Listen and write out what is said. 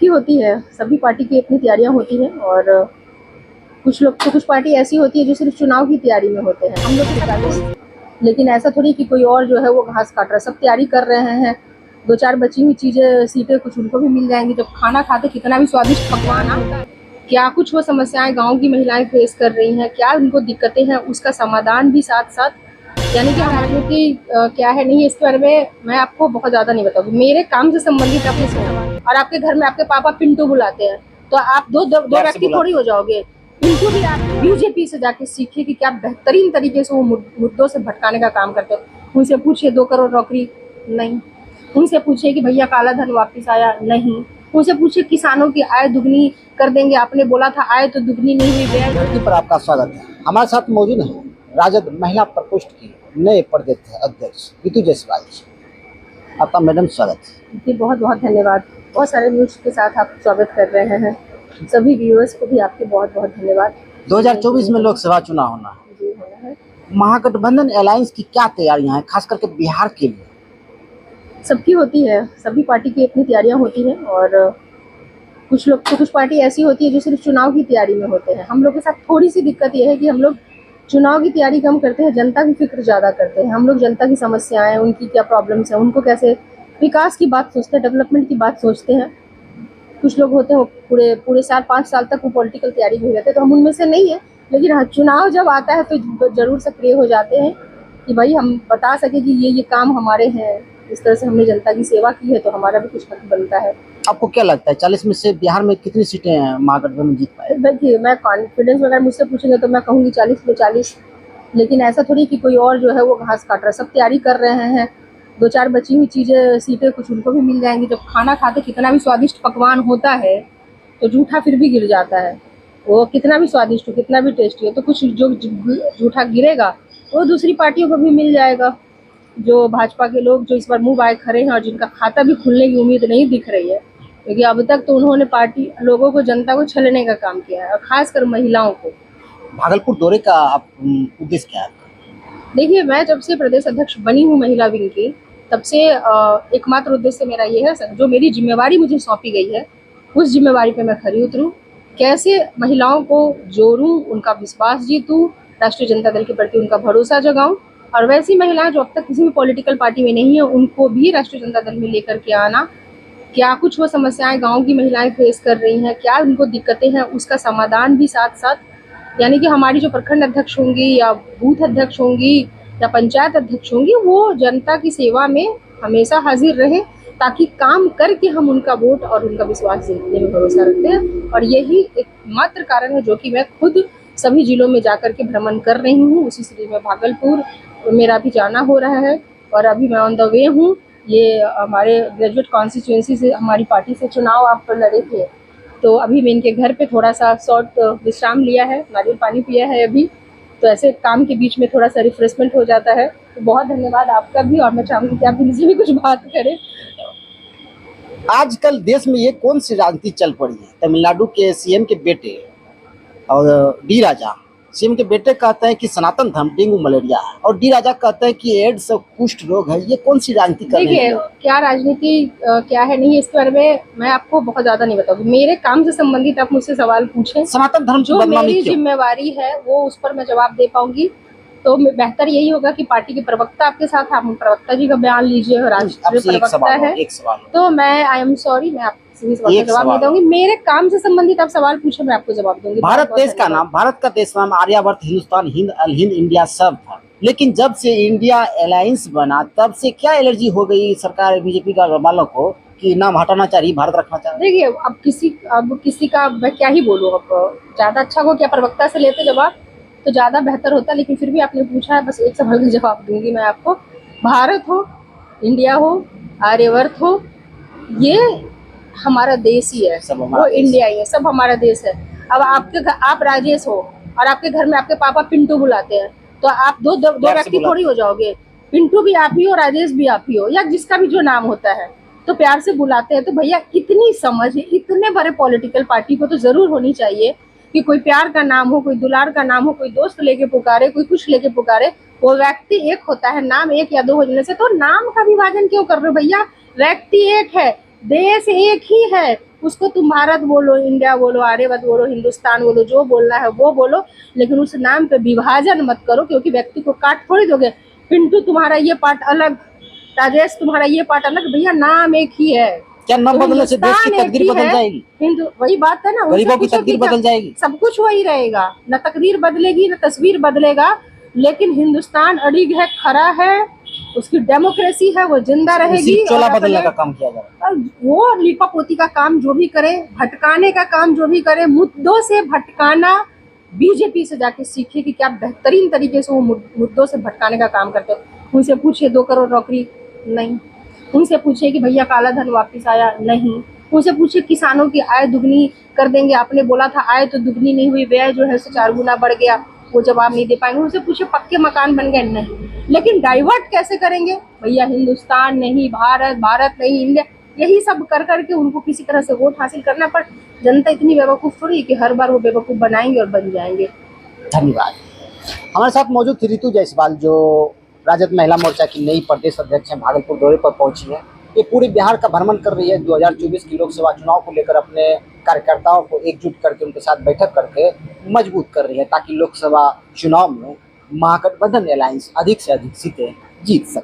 सबकी होती है, सभी पार्टी की अपनी तैयारियां होती हैं और कुछ पार्टी ऐसी होती है जो सिर्फ चुनाव की तैयारी में होते हैं। हम लोग के 40, लेकिन ऐसा थोड़ी कि कोई और जो है वो घास काट रहा है, सब तैयारी कर रहे हैं। दो चार बची हुई चीजें सीटें कुछ उनको भी मिल जाएंगी। जब खाना खाते कितना भी स्वादिष्ट पकवान होता है, क्या कुछ वो समस्याएं गांव की महिलाएं फेस कर रही हैं, क्या उनको दिक्कतें हैं, उसका समाधान भी साथ साथ। यानी कि राजनीति क्या है नहीं है, इसके बारे में मैं आपको बहुत ज्यादा नहीं बताऊंगी। मेरे काम से संबंधित आपने सुना और आपके घर में आपके पापा पिंटू बुलाते हैं तो आप दो व्यक्ति थोड़ी हो जाओगे। इनको भी आप बीजेपी से जाके सीखिए कि क्या बेहतरीन तरीके से वो मुद्दों से भटकाने का काम करते हैं। उनसे पूछिए 2 करोड़ नौकरी नहीं, उनसे पूछिए कि भैया काला धन वापस आया नहीं, उनसे पूछिए किसानों की आय दुगनी कर देंगे, आपने बोला था आय तो दुगनी नहीं हुई। धरती पर आपका स्वागत है। हमारे साथ मौजूद है राजद महिला प्रकोष्ठ की नए प्रदेश अध्यक्ष ऋतु जायसवाल जी। आपका मैडम स्वागत है। जी बहुत बहुत धन्यवाद। बहुत सारे न्यूज के साथ आप स्वागत कर रहे हैं। सभी व्यूअर्स को भी आपके बहुत बहुत धन्यवाद। 2024 में लोकसभा चुनाव होना है। जी होना है। महागठबंधन अलायंस की क्या तैयारियां हैं, खास करके बिहार के लिए? सबकी होती है, सभी पार्टी की अपनी तैयारियां होती हैं और कुछ पार्टी ऐसी होती है जो सिर्फ चुनाव की तैयारी में होते हैं। हम लोग के साथ थोड़ी सी दिक्कत यह है कि हम लोग चुनाव की तैयारी कम करते हैं, जनता की फिक्र ज़्यादा करते हैं। हम लोग जनता की समस्याएं, उनकी क्या प्रॉब्लम्स हैं, उनको कैसे विकास की बात सोचते हैं, डेवलपमेंट की बात सोचते हैं। कुछ लोग होते हैं वो पूरे 4-5 साल तक वो पॉलिटिकल तैयारी में रहते हैं, तो हम उनमें से नहीं है। लेकिन हाँ, चुनाव जब आता है तो जरूर सक्रिय हो जाते हैं कि भाई हम बता सके कि ये काम हमारे हैं, इस तरह से हमने जनता की सेवा की है तो हमारा भी कुछ हक बनता है। आपको क्या लगता है 40 में से बिहार में कितनी सीटें महागठबंधन जीत पाए? देखिए, मैं कॉन्फिडेंस अगर मुझसे पूछेंगे तो मैं कहूँगी 40 में 40। लेकिन ऐसा थोड़ी कि कोई और जो है वो घास काट रहा है, सब तैयारी कर रहे हैं। 2-4 बची हुई चीजें सीटें कुछ उनको भी मिल जाएंगी। जब खाना खाते कितना भी स्वादिष्ट पकवान होता है तो जूठा फिर भी गिर जाता है। वो कितना भी स्वादिष्ट हो, कितना भी टेस्टी हो, तो कुछ जो जूठा गिरेगा वो दूसरी पार्टियों को भी मिल जाएगा। जो भाजपा के लोग जो इस बार मुंह बाए खड़े हैं और जिनका खाता भी खुलने की उम्मीद नहीं दिख रही है, क्योंकि अब तक तो उन्होंने पार्टी लोगों को, जनता को छलने का काम किया है और खासकर महिलाओं को। भागलपुर दौरे का आप उद्देश्य क्या है? देखिए, मैं जब से प्रदेश अध्यक्ष बनी हूँ महिला विंग की, तब से एकमात्र उद्देश्य मेरा ये है, जो मेरी जिम्मेवारी मुझे सौंपी गई है उस जिम्मेवारी पे मैं खरी उतरूँ। कैसे महिलाओं को जोड़ूं, उनका विश्वास जीतूं, राष्ट्रीय जनता दल के प्रति उनका भरोसा जगाऊं और वैसी महिलाएं जो अब तक किसी भी पॉलिटिकल पार्टी में नहीं है उनको भी राष्ट्रीय जनता दल में लेकर के आना। क्या कुछ वो समस्याएं गाँव की महिलाएं फेस कर रही हैं, क्या उनको दिक्कतें हैं, उसका समाधान भी साथ साथ। यानी कि हमारी जो प्रखंड अध्यक्ष होंगी या बूथ अध्यक्ष होंगी या पंचायत अध्यक्ष होंगी, वो जनता की सेवा में हमेशा हाजिर रहे ताकि काम करके हम उनका वोट और उनका विश्वास जीतने में भरोसा रखते हैं। और यही एक मात्र कारण है जो कि मैं खुद सभी जिलों में जाकर के भ्रमण कर रही हूँ। उसी सीरीज में भागलपुर मेरा भी जाना हो रहा है और अभी मैं ऑन द वे हूँ। ये हमारे ग्रेजुएट कॉन्स्टिट्यूएंसी से हमारी पार्टी से चुनाव आप लड़े थे, तो अभी मैं इनके घर पे थोड़ा सा शॉर्ट विश्राम लिया है, नारियल पानी पिया है अभी। तो ऐसे काम के बीच में थोड़ा सा रिफ्रेशमेंट हो जाता है। तो बहुत धन्यवाद आपका भी और मैं चाहूँगी कि आप इनसे भी कुछ बात करें। आजकल देश में ये कौन सी राजनीति चल पड़ी है? तमिलनाडु के सीएम के बेटे और डी राजा, सीएम के बेटे कहते हैं कि सनातन धर्म डेंगू मलेरिया है और डी राजा कहते हैं कि एड्स कुष्ठ रोग है। ये कौन सी राजनीति कर रहे हैं? देखिए, क्या राजनीति क्या है नहीं है, इसके बारे में मैं आपको बहुत ज्यादा नहीं बताऊंगी। मेरे काम से संबंधित आप मुझसे सवाल पूछें, सनातन धर्म जो मेरी जिम्मेवारी है वो उस पर मैं जवाब दे पाऊंगी। तो बेहतर यही होगा कि पार्टी के प्रवक्ता आपके साथ, आप प्रवक्ता जी का बयान लीजिए और राष्ट्रीय प्रवक्ता है तो मैं आई एम सॉरी, मैं आपसे सवाल का जवाब नहीं दूंगी। मेरे काम से संबंधित आप सवाल पूछे, मैं आपको जवाब दूंगी। भारत देश का नाम, भारत का देश नाम आर्यावर्त, हिंदुस्तान, हिंद, अल हिंद, इंडिया सब था। लेकिन जब से इंडिया अलायंस बना तब से क्या एलर्जी हो गई सरकार बीजेपी का वालों को कि नाम हटाना चाहिए, भारत रखना चाहिए? देखिए, अब किसी का मैं क्या ही बोलूँ। अब ज्यादा अच्छा हो क्या प्रवक्ता से लेते जवाब तो ज्यादा बेहतर होता, लेकिन फिर भी आपने पूछा है, बस एक सवाल का जवाब दूंगी मैं आपको। भारत हो, इंडिया हो, आर्यवर्त हो, ये हमारा देश ही है, वो इंडिया ही है, सब हमारा देश है। अब आप राजेश हो और आपके घर में आपके पापा पिंटू बुलाते हैं तो आप दो व्यक्ति थोड़ी हो जाओगे। पिंटू भी आप ही हो, राजेश भी आप ही हो, या जिसका भी जो नाम होता है तो प्यार से बुलाते हैं। तो भैया इतनी समझ इतने बड़े पॉलिटिकल पार्टी को तो जरूर होनी चाहिए कि कोई प्यार का नाम हो, कोई दुलार का नाम हो, कोई दोस्त लेके पुकारे, कोई कुछ लेके पुकारे। वो व्यक्ति एक होता है, नाम एक या दो हो जाने से तो नाम का विभाजन क्यों कर रहे हो भैया? व्यक्ति एक है, देश एक ही है, उसको तुम भारत बोलो, इंडिया बोलो, आर्यवत बोलो, हिंदुस्तान बोलो, जो बोलना है वो बोलो, लेकिन उस नाम पे विभाजन मत करो, क्योंकि व्यक्ति को काट थोड़ी दोगे। पिंटू तुम्हारा ये पार्ट अलग, राजेश तुम्हारा ये पार्ट अलग, भैया नाम एक ही है। क्या नाम तो बदलने से देश की हिंदुस्तान एक तकदीर ही बदल है। जाएगी? हिंदू, वही बात है ना, उनसे गरीबों की पूछो तकदीर कि क्या- बदल जाएगी? सब कुछ वही रहेगा, न तकदीर बदलेगी न तस्वीर बदलेगा, लेकिन हिंदुस्तान अड़िग है, खड़ा है, उसकी डेमोक्रेसी है, वो जिंदा रहेगी। सिर्फ चोला और बदलने अपने का काम किया जा रहा है। वो लीपापोती का काम जो भी करे, भटकाने का काम जो भी करे, मुद्दों से भटकाना, बीजेपी से जाके सीखे कि क्या बेहतरीन तरीके से वो मुद्दों से भटकाने का काम करते हैं। उनसे पूछिए 2 करोड़ नौकरी नहीं, उनसे पूछिए कि भैया काला धन वापस आया नहीं, उनसे पूछिए किसानों की आय दुगनी कर देंगे, आपने बोला था आय तो दुगनी नहीं हुई, व्यय जो है 4 गुना बढ़ गया, वो जवाब नहीं दे पाएंगे। उनसे पूछिए पक्के मकान बन गए नहीं, लेकिन डाइवर्ट कैसे करेंगे भैया, हिंदुस्तान नहीं भारत, भारत नहीं इंडिया, यही सब कर करके उनको किसी तरह से वोट हासिल करना। पर जनता इतनी बेवकूफ़ थोड़ी है कि हर बार वो बेवकूफ़ बनाएंगे और बन जाएंगे। धन्यवाद। हमारे साथ मौजूद थी ऋतु जायसवाल, जो राजद महिला मोर्चा की नई प्रदेश अध्यक्ष हैं, भागलपुर दौरे पर पहुंची है। ये पूरे बिहार का भ्रमण कर रही है, 2024 की लोकसभा चुनाव को लेकर अपने कार्यकर्ताओं को एकजुट करके उनके साथ बैठक करके मजबूत कर रही है, ताकि लोकसभा चुनाव में महागठबंधन अलायंस अधिक से अधिक सीटें जीत सके।